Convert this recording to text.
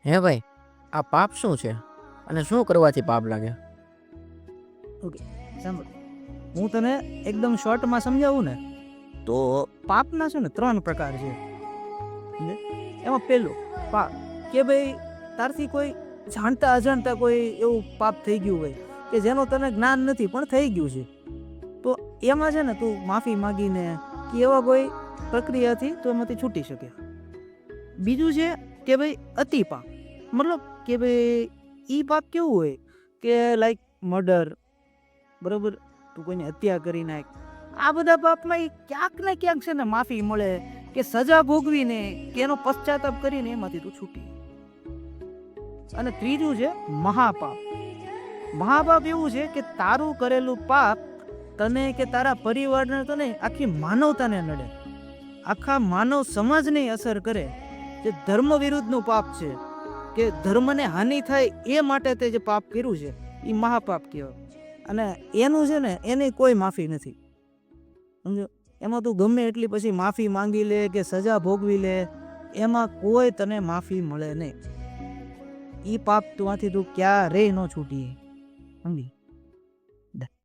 હે ભાઈ, આ પાપ શું છે અને શું કરવાથી પાપ લાગે? ઓકે, સાંભળ. હું તને એકદમ શોર્ટમાં સમજાવું ને તો પાપના છે ને 3 પ્રકાર છે. સમજે? એમાં પહેલું પાપ કે ભાઈ તારથી કોઈ જાણતા અજાણતા કોઈ એવું પાપ થઈ ગયું હોય કે જેનો તને જ્ઞાન નથી પણ થઈ ગયું છે. તો એમાં છે ને તું માફી માગીને કે એવા કોઈ પ્રક્રિયાથી તું એમાંથી છૂટી શકે. બીજું છે કે ભાઈ અતિ પાપ, મતલબ કે ભાઈ ઈ પાપ કેવું હોય કે લાઈક મર્ડર, બરોબર, તું કોઈની હત્યા કરી નાખ. આ બધા પાપમાં ક્યાંક ને ક્યાંક છે ને માફી મળે કે સજા ભોગવીને કે એનો પશ્ચાતાપ કરીને એમાંથી તું છૂટી. અને ત્રીજું છે મહાપાપ. મહાપાપ એવું છે કે તારું કરેલું પાપ તને કે તારા પરિવારને તો નહીં, આખી માનવતાને નડે, આખા માનવ સમાજને અસર કરે. જે ધર્મ વિરુદ્ધનું પાપ છે કે ધર્મને હાનિ થાય એ માટે તે જે પાપ કર્યું છે એ મહાપાપ કહેવાય. અને એનું છે ને એની કોઈ માફી નથી. સમજો? એમાં તું ગમે એટલી પછી માફી માંગી લે કે સજા ભોગવી લે, એમાં કોઈ તને માફી મળે નહીં. ઈ પાપ તુંથી તું ક્યારેય ન છૂટી. સમજી?